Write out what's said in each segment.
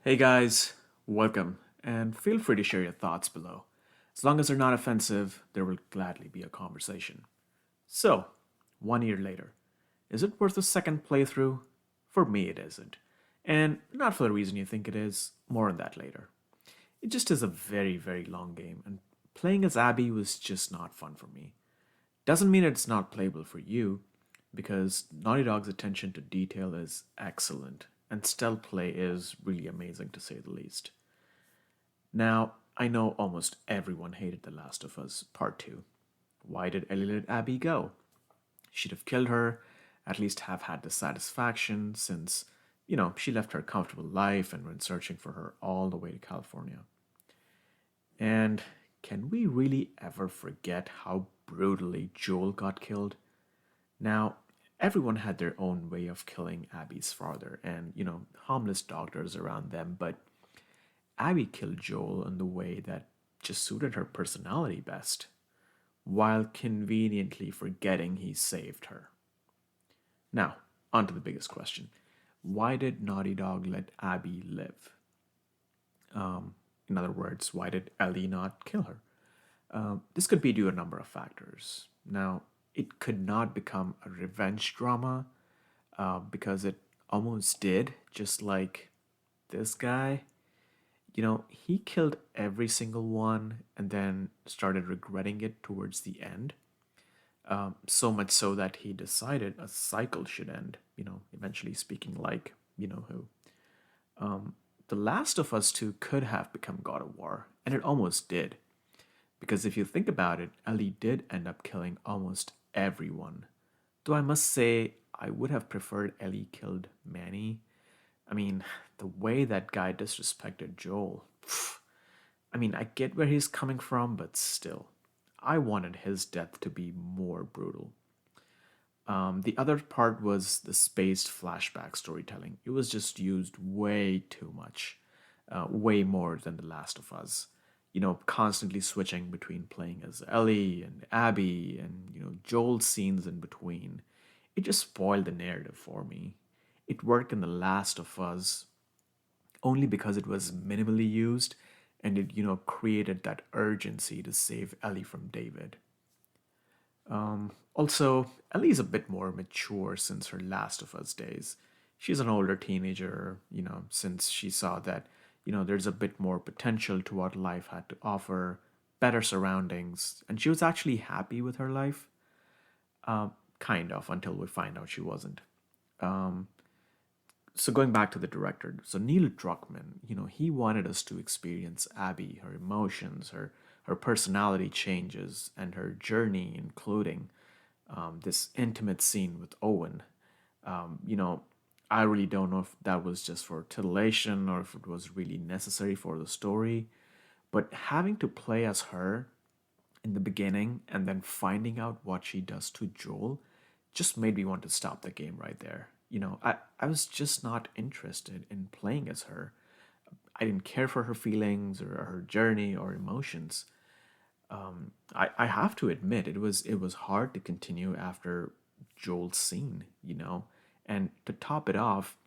Hey guys, welcome, and feel free to share your thoughts below. As long as they're not offensive, there will gladly be a conversation. So, 1 year later, is it worth a second playthrough? For me, it isn't. And not for the reason you think it is, more on that later. It just is a very, very long game, and playing as Abby was just not fun for me. Doesn't mean it's not playable for you, because Naughty Dog's attention to detail is excellent, and stealth play is really amazing to say the least. Now, I know almost everyone hated The Last of Us Part 2. Why did Ellie let Abby go? She'd have killed her, at least have had the satisfaction, since, she left her comfortable life and went searching for her all the way to California. And can we really ever forget how brutally Joel got killed? Now, everyone had their own way of killing Abby's father and, harmless doctors around them, but Abby killed Joel in the way that just suited her personality best, while conveniently forgetting he saved her. Now, on to the biggest question. Why did Naughty Dog let Abby live? In other words, why did Ellie not kill her? This could be due to a number of factors. Now, it could not become a revenge drama because it almost did, just like this guy. He killed every single one and then started regretting it towards the end. So much so that he decided a cycle should end, eventually speaking like, who. The Last of Us 2 could have become God of War, and it almost did. Because if you think about it, Ellie did end up killing almost everyone. Though I must say, I would have preferred Ellie killed Manny. I mean, the way that guy disrespected Joel. I mean, I get where he's coming from, but still, I wanted his death to be more brutal. The other part was the spaced flashback storytelling. It was just used way too much, way more than The Last of Us. Constantly switching between playing as Ellie and Abby and, Joel's scenes in between. It just spoiled the narrative for me. It worked in The Last of Us only because it was minimally used and it, created that urgency to save Ellie from David. Also, Ellie's a bit more mature since her Last of Us days. She's an older teenager, since she saw that, there's a bit more potential to what life had to offer, better surroundings, and she was actually happy with her life. Kind of, until we find out she wasn't. So going back to the director, so Neil Druckmann, he wanted us to experience Abby, her emotions, her personality changes, and her journey, including this intimate scene with Owen. You know, I really don't know if that was just for titillation or if it was really necessary for the story. But having to play as her in the beginning and then finding out what she does to Joel just made me want to stop the game right there. I was just not interested in playing as her. I didn't care for her feelings or her journey or emotions. I have to admit it was hard to continue after Joel's scene, and to top it off,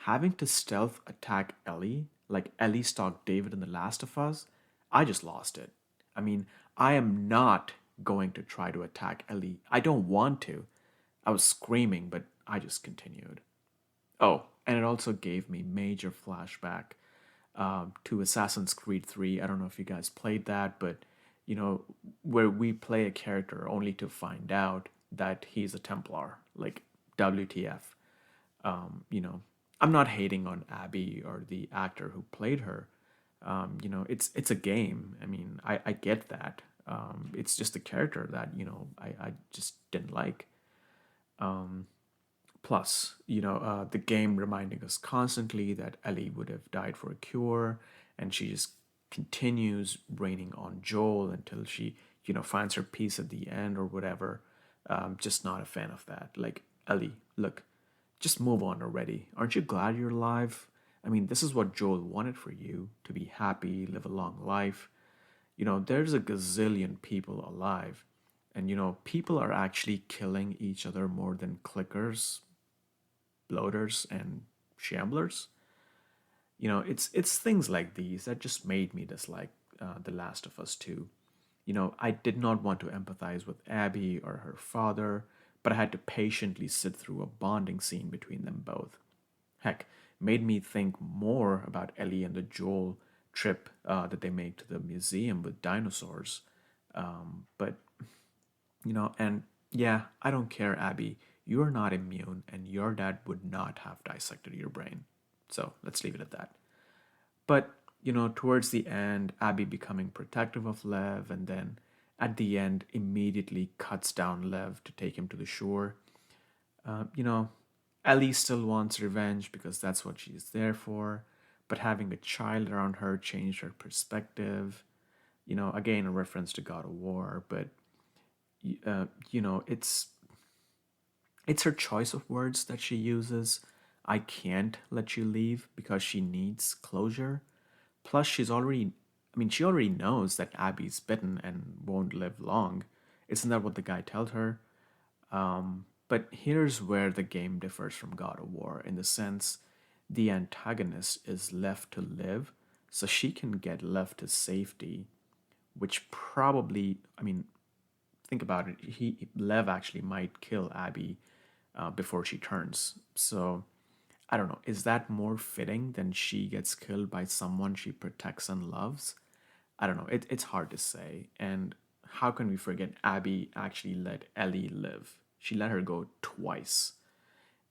having to stealth attack Ellie like Ellie stalked David in The Last of Us, I just lost it. I mean, I am not going to try to attack Ellie. I don't want to. I was screaming, but I just continued. Oh, and it also gave me major flashback to Assassin's Creed 3. I don't know if you guys played that, but you know, where we play a character only to find out that he's a Templar, like WTF. You know, I'm not hating on Abby or the actor who played her. It's a game. I mean, I get that. It's just a character that I just didn't like. Plus, the game reminding us constantly that Ellie would have died for a cure, and she just continues raining on Joel until she, finds her peace at the end or whatever. Just not a fan of that. Like, Ellie, look, just move on already. Aren't you glad you're alive? I mean, this is what Joel wanted for you to be happy, live a long life. There's a gazillion people alive. And, people are actually killing each other more than clickers, bloaters, and shamblers. It's things like these that just made me dislike The Last of Us 2. I did not want to empathize with Abby or her father, but I had to patiently sit through a bonding scene between them both. Heck, made me think more about Ellie and the Joel trip that they make to the museum with dinosaurs. But and yeah, I don't care, Abby. You're not immune, and your dad would not have dissected your brain. So let's leave it at that. But, towards the end, Abby becoming protective of Lev, and then at the end, immediately cuts down Lev to take him to the shore. Uh, you know, Ellie still wants revenge because that's what she's there for, but having a child around her changed her perspective. Again, a reference to God of War, but it's her choice of words that she uses. I can't let you leave because she needs closure. Plus, she already knows that Abby's bitten and won't live long. Isn't that what the guy told her? But here's where the game differs from God of War in the sense the antagonist is left to live, so she can get left to safety, which probably, think about it, Lev actually might kill Abby before she turns. So I don't know. Is that more fitting than she gets killed by someone she protects and loves? I don't know. It's hard to say. And how can we forget Abby actually let Ellie live? She let her go twice,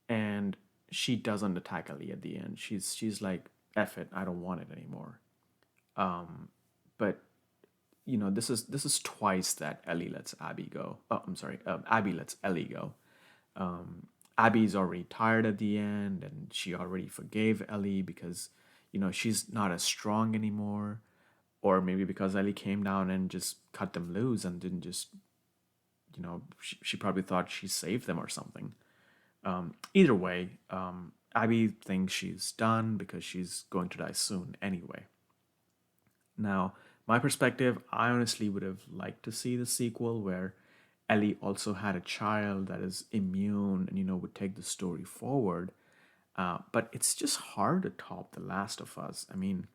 and she doesn't attack Ellie at the end. She's like, "F it, I don't want it anymore." But this is twice that Ellie lets Abby go. Oh, I'm sorry. Abby lets Ellie go. Abby's already tired at the end, and she already forgave Ellie because, she's not as strong anymore. Or maybe because Ellie came down and just cut them loose and didn't just, she probably thought she saved them or something. Either way, Abby thinks she's done because she's going to die soon anyway. Now, my perspective, I honestly would have liked to see the sequel where Ellie also had a child that is immune and, would take the story forward. But it's just hard to top The Last of Us. I mean,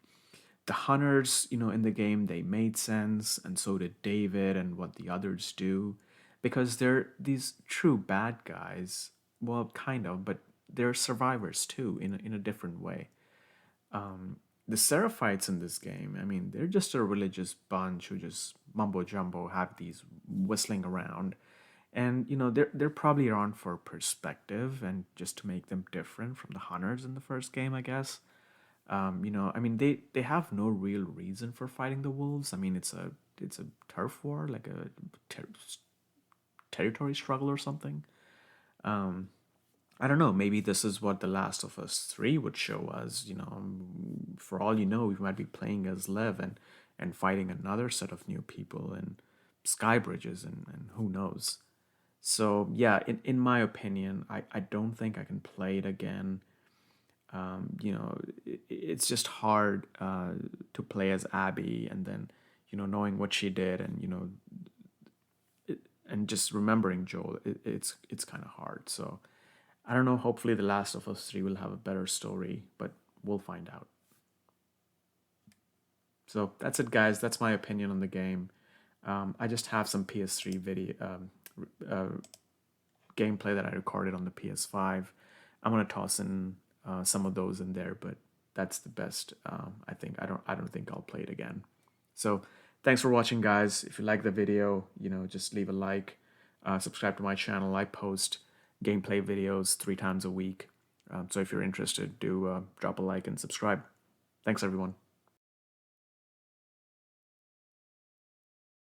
the hunters, in the game, they made sense, and so did David and what the others do, because they're these true bad guys. Well, kind of, but they're survivors too, in a different way. The Seraphites in this game, they're just a religious bunch who just mumbo jumbo have these whistling around. And they're probably around for perspective and just to make them different from the hunters in the first game, I guess. They have no real reason for fighting the wolves. It's a turf war, like a ter- territory struggle or something. I don't know. Maybe this is what The Last of Us 3 would show us. For all you know, we might be playing as Lev and fighting another set of new people and sky bridges and who knows. So, yeah, in my opinion, I don't think I can play it again. It's just hard to play as Abby and then, knowing what she did and, and just remembering Joel, it's kind of hard. So, I don't know. Hopefully, The Last of Us 3 will have a better story, but we'll find out. So that's it, guys. That's my opinion on the game. I just have some PS3 video gameplay that I recorded on the PS5. I'm gonna toss in some of those in there, but that's the best. I think I don't think I'll play it again. So thanks for watching, guys. If you like the video, just leave a like, subscribe to my channel. I post gameplay videos 3 times a week. So if you're interested, do drop a like and subscribe. Thanks, everyone.